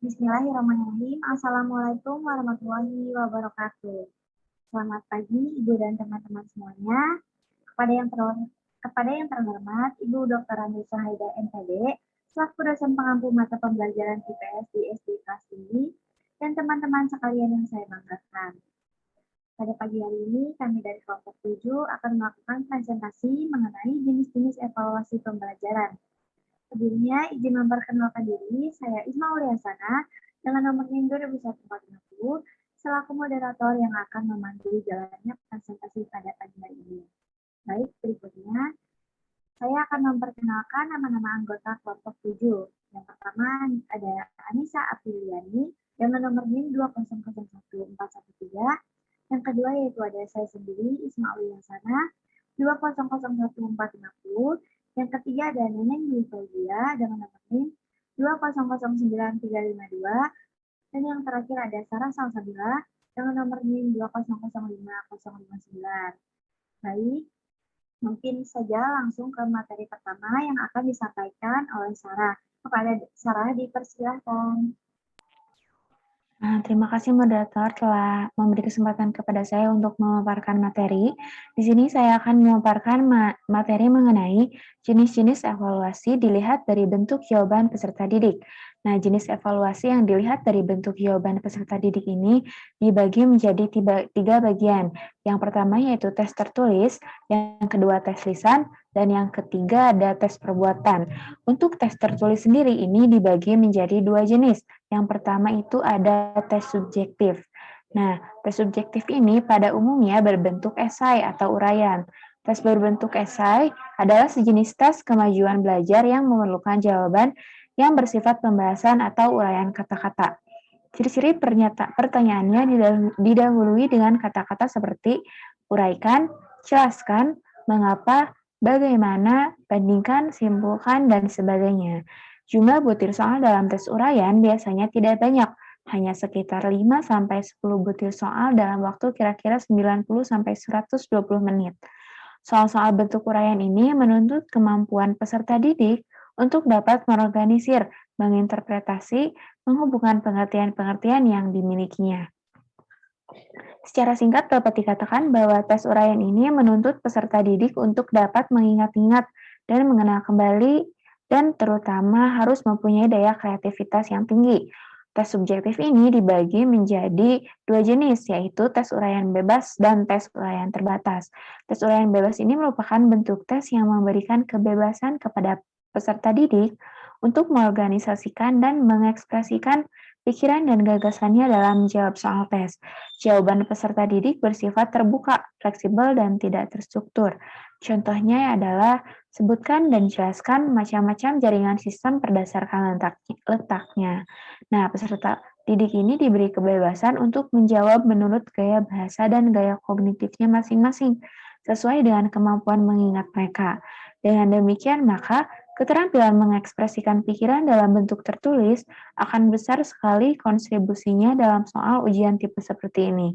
Bismillahirrahmanirrahim. Assalamualaikum warahmatullahi wabarakatuh. Selamat pagi, Ibu dan teman-teman semuanya. Kepada yang terhormat, Ibu Dr. Andi Haida MPD, selaku dosen pengampu mata pembelajaran IPS di SD kelas tinggi, dan teman-teman sekalian yang saya banggakan. Pada pagi hari ini, kami dari kelompok 7 akan melakukan presentasi mengenai jenis-jenis evaluasi pembelajaran. Sebelumnya, izin memperkenalkan diri, saya Isma Uliasana dengan nomor NIM 201450 selaku moderator yang akan memandu jalannya presentasi pada pagi hari ini. Baik, berikutnya saya akan memperkenalkan nama-nama anggota kelompok 7. Yang pertama ada Anissa Apriliani dengan nomor NIM 2001413. Yang kedua yaitu ada saya sendiri, Isma Uliasana 2001450. Yang ketiga ada Neneng Dwi Fauzia dengan nomor NIM 2009352. Dan yang terakhir ada Sarah Salsabila dengan nomor NIM 2005059. Baik, mungkin saja langsung ke materi pertama yang akan disampaikan oleh Sarah. Kepada Sarah dipersilahkan. Terima kasih moderator telah memberi kesempatan kepada saya untuk memaparkan materi. Di sini saya akan memaparkan materi mengenai jenis-jenis evaluasi dilihat dari bentuk jawaban peserta didik. Nah, jenis evaluasi yang dilihat dari bentuk jawaban peserta didik ini dibagi menjadi tiga bagian. Yang pertama yaitu tes tertulis, yang kedua tes lisan, dan yang ketiga ada tes perbuatan. Untuk tes tertulis sendiri ini dibagi menjadi dua jenis. Yang pertama itu ada tes subjektif. Nah, tes subjektif ini pada umumnya berbentuk esai atau uraian. Tes berbentuk esai adalah sejenis tes kemajuan belajar yang memerlukan jawaban yang bersifat pembahasan atau uraian kata-kata. Ciri-ciri pertanyaannya didahului dengan kata-kata seperti uraikan, jelaskan, mengapa, bagaimana, bandingkan, simpulkan, dan sebagainya. Jumlah butir soal dalam tes uraian biasanya tidak banyak, hanya sekitar 5-10 butir soal dalam waktu kira-kira 90-120 menit. Soal-soal bentuk uraian ini menuntut kemampuan peserta didik untuk dapat mengorganisir, menginterpretasi, menghubungkan pengertian-pengertian yang dimilikinya. Secara singkat dapat dikatakan bahwa tes uraian ini menuntut peserta didik untuk dapat mengingat-ingat dan mengenal kembali dan terutama harus mempunyai daya kreativitas yang tinggi. Tes subjektif ini dibagi menjadi dua jenis, yaitu tes uraian bebas dan tes uraian terbatas. Tes uraian bebas ini merupakan bentuk tes yang memberikan kebebasan kepada peserta didik untuk mengorganisasikan dan mengekspresikan pikiran dan gagasannya dalam menjawab soal tes. Jawaban peserta didik bersifat terbuka, fleksibel, dan tidak terstruktur. Contohnya adalah sebutkan dan jelaskan macam-macam jaringan sistem berdasarkan letaknya. Nah, peserta didik ini diberi kebebasan untuk menjawab menurut gaya bahasa dan gaya kognitifnya masing-masing, sesuai dengan kemampuan mengingat mereka. Dengan demikian, maka keterampilan mengekspresikan pikiran dalam bentuk tertulis akan besar sekali kontribusinya dalam soal ujian tipe seperti ini.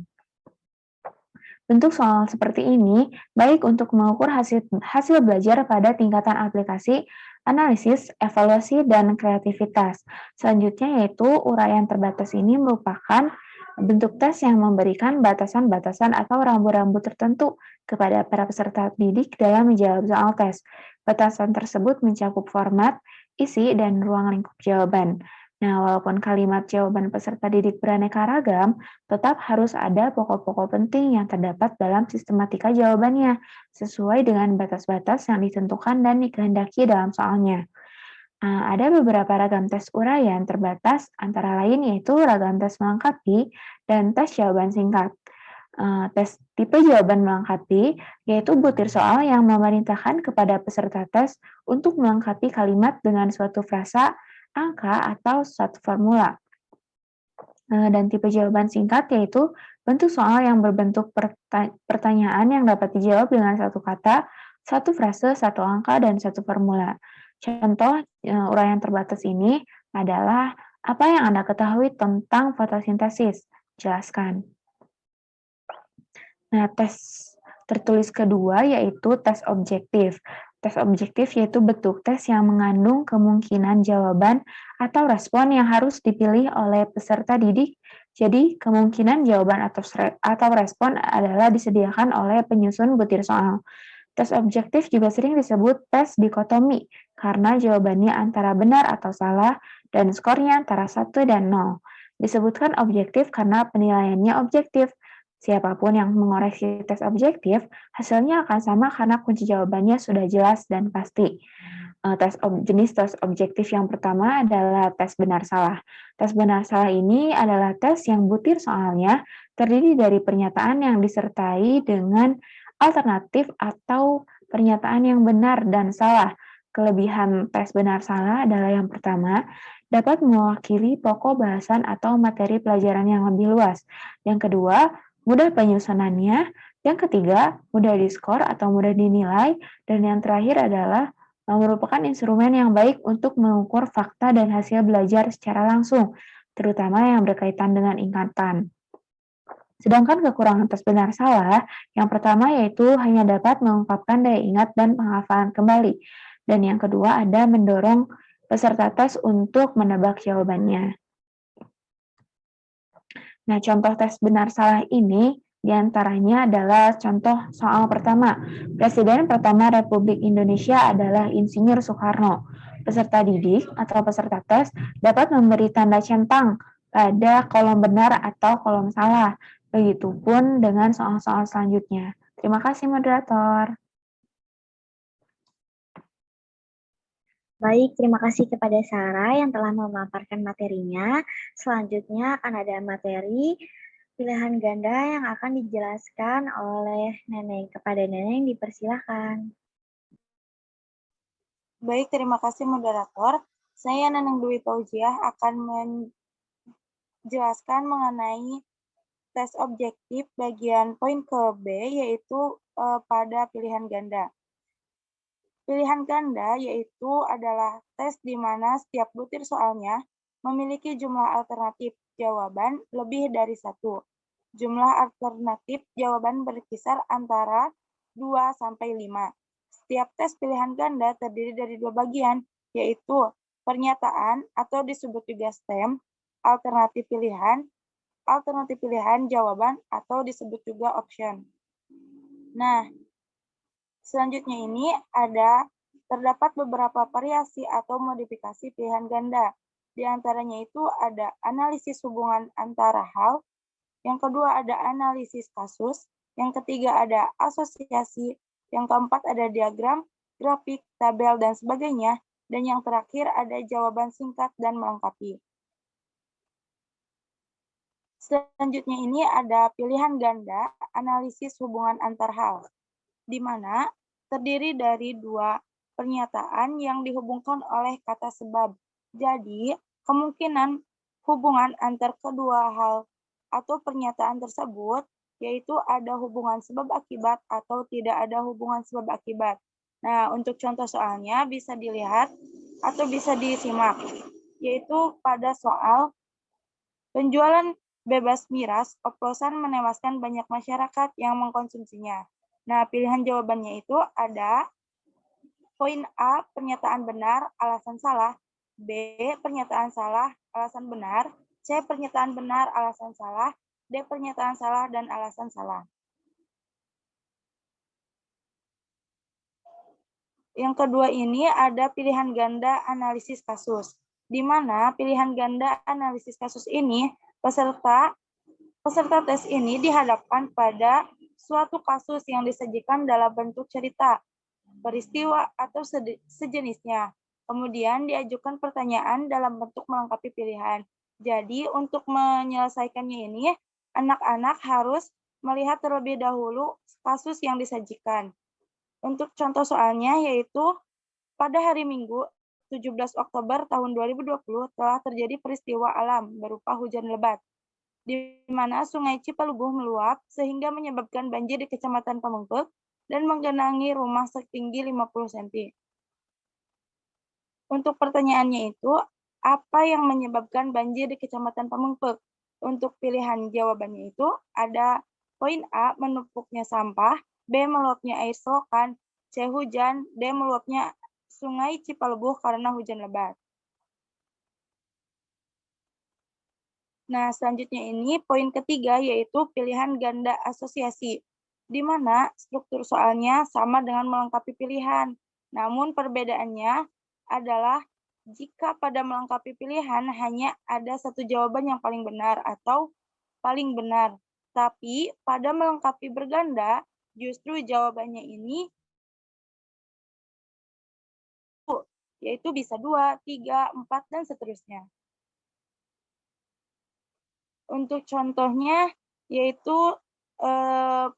Bentuk soal seperti ini baik untuk mengukur hasil belajar pada tingkatan aplikasi, analisis, evaluasi, dan kreativitas. Selanjutnya yaitu uraian terbatas ini merupakan bentuk tes yang memberikan batasan-batasan atau rambu-rambu tertentu kepada para peserta didik dalam menjawab soal tes. Batasan tersebut mencakup format, isi, dan ruang lingkup jawaban. Nah, walaupun kalimat jawaban peserta didik beraneka ragam, tetap harus ada pokok-pokok penting yang terdapat dalam sistematika jawabannya, sesuai dengan batas-batas yang ditentukan dan dikehendaki dalam soalnya. Ada beberapa ragam tes uraian terbatas, antara lain yaitu ragam tes melengkapi dan tes jawaban singkat. Tes tipe jawaban melengkapi yaitu butir soal yang memerintahkan kepada peserta tes untuk melengkapi kalimat dengan suatu frasa, angka, atau suatu formula. Dan tipe jawaban singkat yaitu bentuk soal yang berbentuk pertanyaan yang dapat dijawab dengan satu kata, satu frase, satu angka, dan satu formula. Contoh uraian terbatas ini adalah apa yang Anda ketahui tentang fotosintesis? Jelaskan. Nah, tes tertulis kedua yaitu tes objektif. Tes objektif yaitu bentuk tes yang mengandung kemungkinan jawaban atau respon yang harus dipilih oleh peserta didik. Jadi, kemungkinan jawaban atau respon adalah disediakan oleh penyusun butir soal. Tes objektif juga sering disebut tes dikotomi karena jawabannya antara benar atau salah dan skornya antara 1 dan 0. Disebutkan objektif karena penilaiannya objektif. Siapapun yang mengoreksi tes objektif, hasilnya akan sama karena kunci jawabannya sudah jelas dan pasti. Jenis tes objektif yang pertama adalah tes benar salah. Tes benar salah ini adalah tes yang butir soalnya terdiri dari pernyataan yang disertai dengan alternatif atau pernyataan yang benar dan salah. Kelebihan tes benar salah adalah yang pertama, dapat mewakili pokok bahasan atau materi pelajaran yang lebih luas. Yang kedua, mudah penyusunannya. Yang ketiga, mudah diskor atau mudah dinilai. Dan yang terakhir adalah merupakan instrumen yang baik untuk mengukur fakta dan hasil belajar secara langsung, terutama yang berkaitan dengan ingatan. Sedangkan kekurangan tes benar salah, yang pertama yaitu hanya dapat mengungkapkan daya ingat dan penghafalan kembali. Dan yang kedua ada mendorong peserta tes untuk menebak jawabannya. Nah, contoh tes benar salah ini diantaranya adalah contoh soal pertama. Presiden pertama Republik Indonesia adalah Insinyur Soekarno. Peserta didik atau peserta tes dapat memberi tanda centang pada kolom benar atau kolom salah. Begitupun dengan soal-soal selanjutnya. Terima kasih, moderator. Baik, terima kasih kepada Sarah yang telah memaparkan materinya. Selanjutnya akan ada materi pilihan ganda yang akan dijelaskan oleh Neneng. Kepada Neneng dipersilahkan. Baik, terima kasih moderator. Saya Neneng Dwi Fauziah akan menjelaskan mengenai tes objektif bagian poin ke B, yaitu pada pilihan ganda. Pilihan ganda yaitu adalah tes di mana setiap butir soalnya memiliki jumlah alternatif jawaban lebih dari 1. Jumlah alternatif jawaban berkisar antara 2 sampai 5. Setiap tes pilihan ganda terdiri dari 2 bagian, yaitu pernyataan atau disebut juga STEM, alternatif pilihan jawaban atau disebut juga option. Nah, selanjutnya ini terdapat beberapa variasi atau modifikasi pilihan ganda. Di antaranya itu ada analisis hubungan antara hal, yang kedua ada analisis kasus, yang ketiga ada asosiasi, yang keempat ada diagram, grafik, tabel, dan sebagainya, dan yang terakhir ada jawaban singkat dan melengkapi. Selanjutnya ini ada pilihan ganda analisis hubungan antar hal, di mana terdiri dari 2 pernyataan yang dihubungkan oleh kata sebab. Jadi, kemungkinan hubungan antar kedua hal atau pernyataan tersebut yaitu ada hubungan sebab akibat atau tidak ada hubungan sebab akibat. Nah, untuk contoh soalnya bisa dilihat atau bisa disimak, yaitu pada soal penjualan bebas miras oplosan menewaskan banyak masyarakat yang mengkonsumsinya. Nah, pilihan jawabannya itu ada poin A, pernyataan benar, alasan salah. B, pernyataan salah, alasan benar. C, pernyataan benar, alasan salah. D, pernyataan salah dan alasan salah. Yang kedua ini ada pilihan ganda analisis kasus, di mana pilihan ganda analisis kasus ini peserta tes ini dihadapkan pada suatu kasus yang disajikan dalam bentuk cerita, peristiwa, atau sejenisnya. Kemudian diajukan pertanyaan dalam bentuk melengkapi pilihan. Jadi untuk menyelesaikannya ini, anak-anak harus melihat terlebih dahulu kasus yang disajikan. Untuk contoh soalnya yaitu pada hari Minggu 17 Oktober tahun 2020 telah terjadi peristiwa alam berupa hujan lebat, di mana Sungai Cipalubuh meluap sehingga menyebabkan banjir di Kecamatan Pamengpeuk dan menggenangi rumah setinggi 50 cm. Untuk pertanyaannya itu, apa yang menyebabkan banjir di Kecamatan Pamengpeuk? Untuk pilihan jawabannya itu ada poin A, menumpuknya sampah, B, meluapnya air selokan, C, C. Hujan, D. Meluapnya Sungai Cipalebuh karena hujan lebat. Nah, selanjutnya ini poin ketiga yaitu pilihan ganda asosiasi, di mana struktur soalnya sama dengan melengkapi pilihan. Namun perbedaannya adalah jika pada melengkapi pilihan hanya ada satu jawaban yang paling benar atau paling benar. Tapi pada melengkapi berganda justru jawabannya ini yaitu bisa 2, 3, 4, dan seterusnya. Untuk contohnya yaitu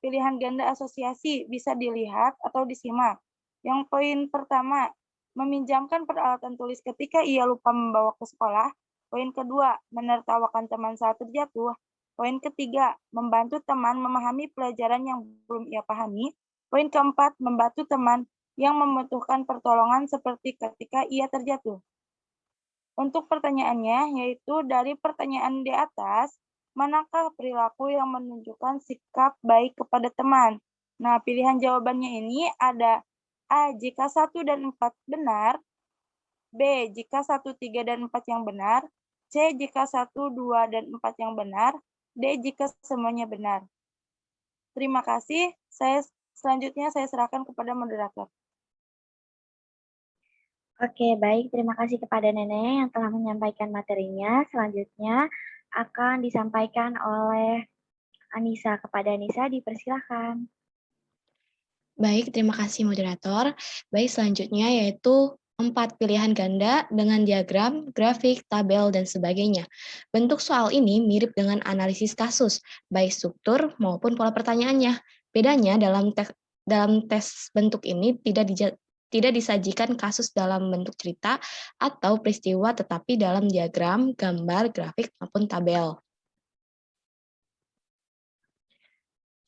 pilihan ganda asosiasi bisa dilihat atau disimak. Yang poin pertama, meminjamkan peralatan tulis ketika ia lupa membawa ke sekolah. Poin kedua, menertawakan teman saat terjatuh. Poin ketiga, membantu teman memahami pelajaran yang belum ia pahami. Poin keempat, membantu teman yang membutuhkan pertolongan seperti ketika ia terjatuh. Untuk pertanyaannya, yaitu dari pertanyaan di atas, manakah perilaku yang menunjukkan sikap baik kepada teman? Nah, pilihan jawabannya ini ada A. Jika 1 dan 4 benar, B. Jika 1, 3, dan 4 yang benar, C. Jika 1, 2, dan 4 yang benar, D. Jika semuanya benar. Terima kasih. Selanjutnya saya serahkan kepada moderator. Oke, baik. Terima kasih kepada Nenek yang telah menyampaikan materinya. Selanjutnya akan disampaikan oleh Anissa. Kepada Anissa, dipersilahkan. Baik, terima kasih moderator. Baik, selanjutnya yaitu 4 pilihan ganda dengan diagram, grafik, tabel, dan sebagainya. Bentuk soal ini mirip dengan analisis kasus, baik struktur maupun pola pertanyaannya. Bedanya dalam tes bentuk ini tidak disajikan kasus dalam bentuk cerita atau peristiwa, tetapi dalam diagram, gambar, grafik, maupun tabel.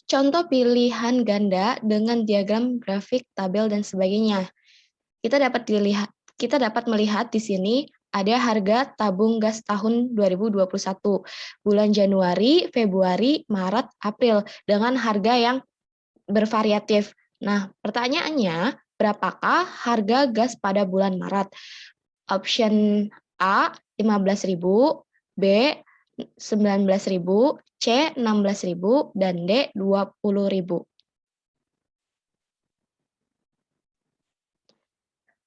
Contoh pilihan ganda dengan diagram, grafik, tabel, dan sebagainya. Kita dapat melihat di sini ada harga tabung gas tahun 2021, bulan Januari, Februari, Maret, April, dengan harga yang bervariatif. Nah, pertanyaannya, berapakah harga gas pada bulan Maret? Option A, 15.000, B, 19.000, C, 16.000, dan D, 20.000.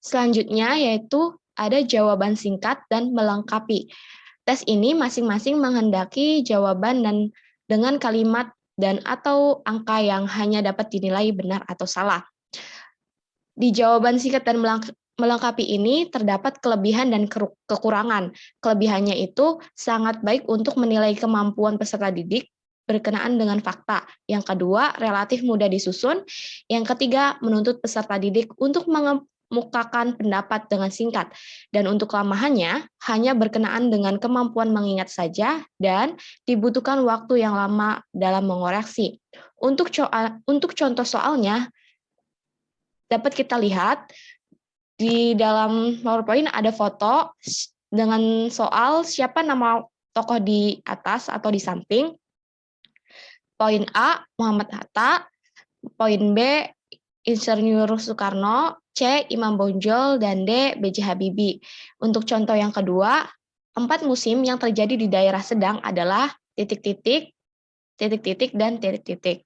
Selanjutnya yaitu ada jawaban singkat dan melengkapi. Tes ini masing-masing menghendaki jawaban dan dengan kalimat dan atau angka yang hanya dapat dinilai benar atau salah. Di jawaban singkat dan melengkapi ini terdapat kelebihan dan kekurangan. Kelebihannya itu sangat baik untuk menilai kemampuan peserta didik berkenaan dengan fakta. Yang kedua, relatif mudah disusun. Yang ketiga, menuntut peserta didik untuk mengemukakan pendapat dengan singkat. Dan untuk kelemahannya, hanya berkenaan dengan kemampuan mengingat saja dan dibutuhkan waktu yang lama dalam mengoreksi. Untuk contoh soalnya, dapat kita lihat di dalam PowerPoint ada foto dengan soal siapa nama tokoh di atas atau di samping. Poin A, Muhammad Hatta. Poin B, Insinyur Soekarno. C, Imam Bonjol. Dan D, B.J. Habibie. Untuk contoh yang kedua, 4 musim yang terjadi di daerah Sedang adalah titik-titik, titik-titik, dan titik-titik.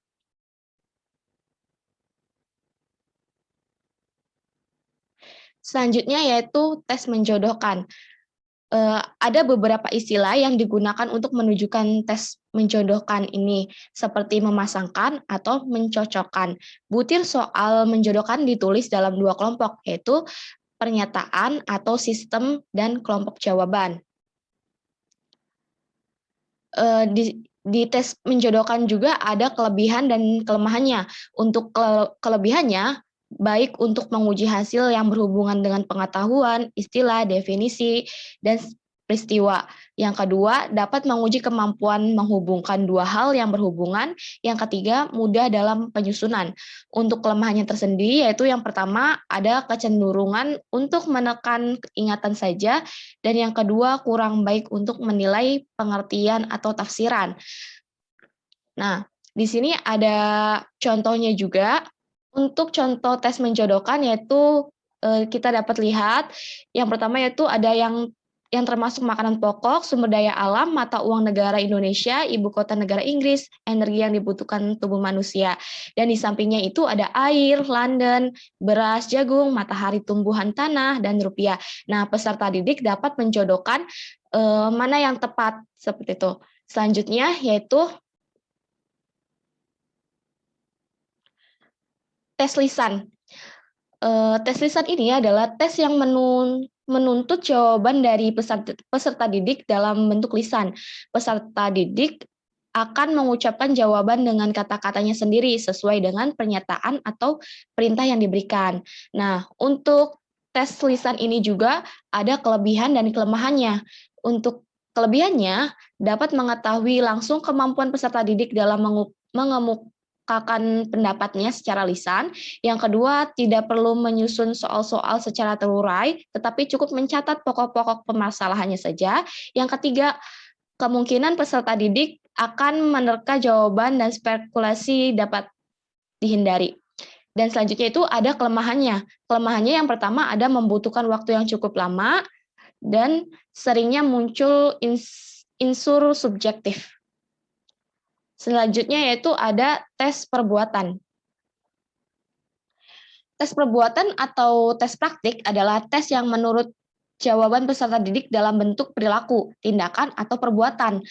Selanjutnya yaitu tes menjodohkan. Ada beberapa istilah yang digunakan untuk menunjukkan tes menjodohkan ini, seperti memasangkan atau mencocokkan. Butir soal menjodohkan ditulis dalam 2 kelompok, yaitu pernyataan atau sistem dan kelompok jawaban. Di tes menjodohkan juga ada kelebihan dan kelemahannya. Untuk kelebihannya, baik untuk menguji hasil yang berhubungan dengan pengetahuan, istilah, definisi, dan peristiwa. Yang kedua, dapat menguji kemampuan menghubungkan 2 hal yang berhubungan. Yang ketiga, mudah dalam penyusunan. Untuk kelemahannya tersendiri, yaitu yang pertama, ada kecenderungan untuk menekan ingatan saja, dan yang kedua, kurang baik untuk menilai pengertian atau tafsiran. Nah, di sini ada contohnya juga. Untuk contoh tes menjodohkan yaitu kita dapat lihat yang pertama yaitu ada yang termasuk makanan pokok, sumber daya alam, mata uang negara Indonesia, ibu kota negara Inggris, energi yang dibutuhkan tubuh manusia. Dan di sampingnya itu ada air, London, beras, jagung, matahari, tumbuhan tanah, dan rupiah. Nah, peserta didik dapat menjodohkan mana yang tepat seperti itu. Selanjutnya yaitu tes lisan. Tes lisan ini adalah tes yang menuntut jawaban dari peserta didik dalam bentuk lisan. Peserta didik akan mengucapkan jawaban dengan kata-katanya sendiri sesuai dengan pernyataan atau perintah yang diberikan. Nah, untuk tes lisan ini juga ada kelebihan dan kelemahannya. Untuk kelebihannya dapat mengetahui langsung kemampuan peserta didik dalam mengemukakan pendapatnya secara lisan. Yang kedua, tidak perlu menyusun soal-soal secara terurai, tetapi cukup mencatat pokok-pokok permasalahannya saja. Yang ketiga, kemungkinan peserta didik akan menerka jawaban dan spekulasi dapat dihindari. Dan selanjutnya itu ada kelemahannya. Kelemahannya yang pertama ada membutuhkan waktu yang cukup lama dan seringnya muncul unsur subjektif. Selanjutnya yaitu ada tes perbuatan. Tes perbuatan atau tes praktik adalah tes yang menurut jawaban peserta didik dalam bentuk perilaku, tindakan, atau perbuatan.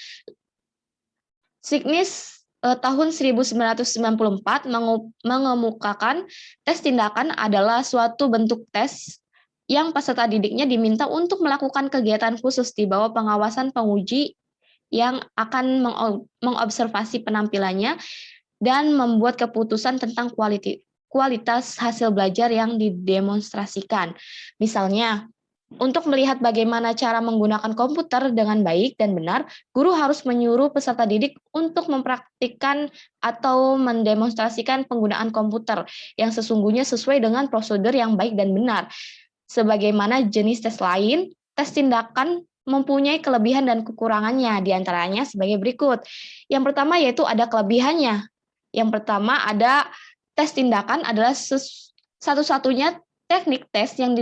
Signis tahun 1994 mengemukakan tes tindakan adalah suatu bentuk tes yang peserta didiknya diminta untuk melakukan kegiatan khusus di bawah pengawasan penguji yang akan mengobservasi penampilannya dan membuat keputusan tentang kualitas hasil belajar yang didemonstrasikan. Misalnya, untuk melihat bagaimana cara menggunakan komputer dengan baik dan benar, guru harus menyuruh peserta didik untuk mempraktikkan atau mendemonstrasikan penggunaan komputer yang sesungguhnya sesuai dengan prosedur yang baik dan benar. Sebagaimana jenis tes lain, tes tindakan mempunyai kelebihan dan kekurangannya, diantaranya sebagai berikut. Yang pertama yaitu ada kelebihannya. Yang pertama ada tes tindakan adalah satu-satunya teknik tes yang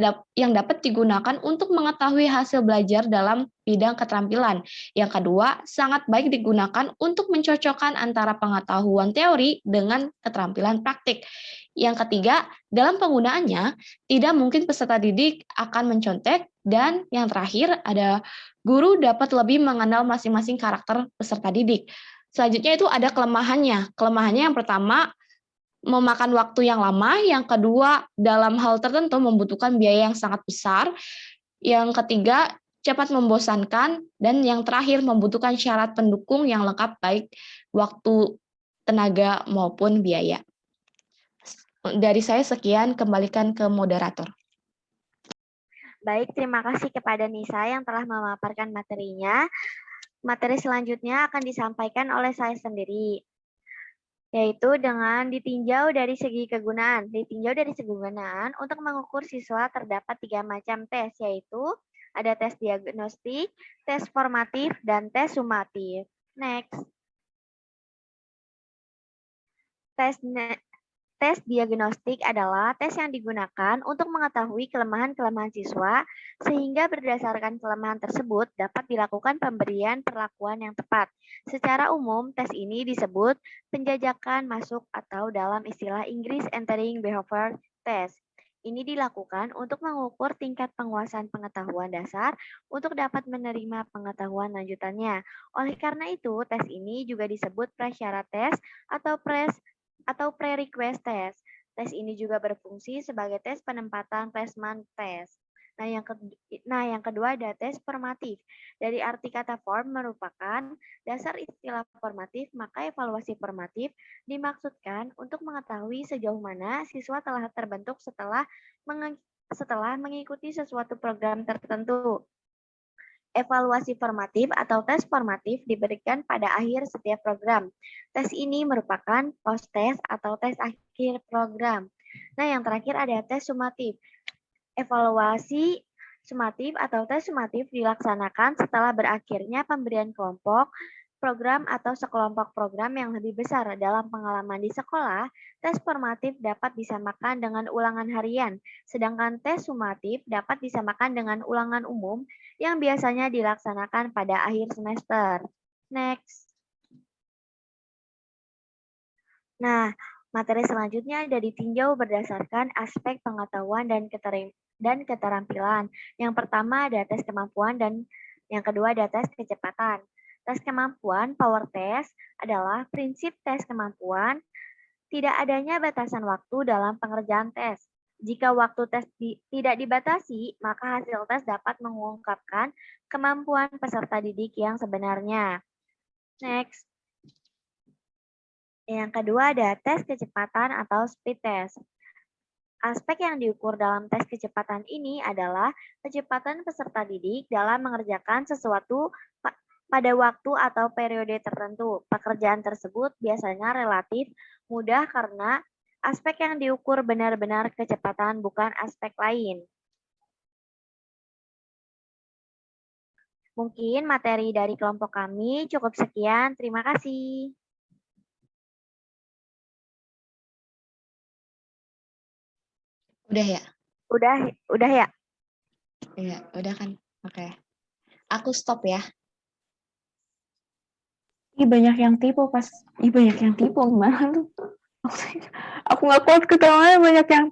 dapat digunakan untuk mengetahui hasil belajar dalam bidang keterampilan. Yang kedua, sangat baik digunakan untuk mencocokkan antara pengetahuan teori dengan keterampilan praktik. Yang ketiga, dalam penggunaannya, tidak mungkin peserta didik akan mencontek. Dan yang terakhir, ada guru dapat lebih mengenal masing-masing karakter peserta didik. Selanjutnya itu ada kelemahannya. Kelemahannya yang pertama, memakan waktu yang lama. Yang kedua, dalam hal tertentu membutuhkan biaya yang sangat besar. Yang ketiga, cepat membosankan. Dan yang terakhir, membutuhkan syarat pendukung yang lengkap baik waktu, tenaga, maupun biaya. Dari saya sekian, kembalikan ke moderator. Baik, terima kasih kepada Nisa yang telah memaparkan materinya. Materi selanjutnya akan disampaikan oleh saya sendiri, yaitu dengan ditinjau dari segi kegunaan. Ditinjau dari segi kegunaan, untuk mengukur siswa terdapat 3 macam tes, yaitu ada tes diagnostik, tes formatif, dan tes sumatif. Next. Tes diagnostik adalah tes yang digunakan untuk mengetahui kelemahan-kelemahan siswa, sehingga berdasarkan kelemahan tersebut dapat dilakukan pemberian perlakuan yang tepat. Secara umum, tes ini disebut penjajakan masuk atau dalam istilah Inggris entering behavior test. Ini dilakukan untuk mengukur tingkat penguasaan pengetahuan dasar untuk dapat menerima pengetahuan lanjutannya. Oleh karena itu, tes ini juga disebut prasyarat tes atau pre-request test. Tes ini juga berfungsi sebagai tes penempatan placement test. Nah, yang kedua ada tes formatif. Dari arti kata form merupakan dasar istilah formatif, maka evaluasi formatif dimaksudkan untuk mengetahui sejauh mana siswa telah terbentuk setelah mengikuti sesuatu program tertentu. Evaluasi formatif atau tes formatif diberikan pada akhir setiap program. Tes ini merupakan post-tes atau tes akhir program. Nah, yang terakhir ada tes sumatif. Evaluasi sumatif atau tes sumatif dilaksanakan setelah berakhirnya pemberian kelompok program atau sekelompok program yang lebih besar dalam pengalaman di sekolah, tes formatif dapat disamakan dengan ulangan harian, sedangkan tes sumatif dapat disamakan dengan ulangan umum yang biasanya dilaksanakan pada akhir semester. Next. Nah, materi selanjutnya ada ditinjau berdasarkan aspek pengetahuan dan keterampilan. Yang pertama ada tes kemampuan dan yang kedua ada tes kecepatan. Tes kemampuan, power test, adalah prinsip tes kemampuan tidak adanya batasan waktu dalam pengerjaan tes. Jika waktu tes tidak dibatasi, maka hasil tes dapat mengungkapkan kemampuan peserta didik yang sebenarnya. Next. Yang kedua ada tes kecepatan atau speed test. Aspek yang diukur dalam tes kecepatan ini adalah kecepatan peserta didik dalam mengerjakan sesuatu pada waktu atau periode tertentu. Pekerjaan tersebut biasanya relatif mudah karena aspek yang diukur benar-benar kecepatan, bukan aspek lain. Mungkin materi dari kelompok kami cukup sekian. Terima kasih. Udah ya? Udah ya? Iya, udah kan? Oke. Aku stop ya. Banyak yang tipu gimana tuh? Aku nggak kuat ketawanya banyak yang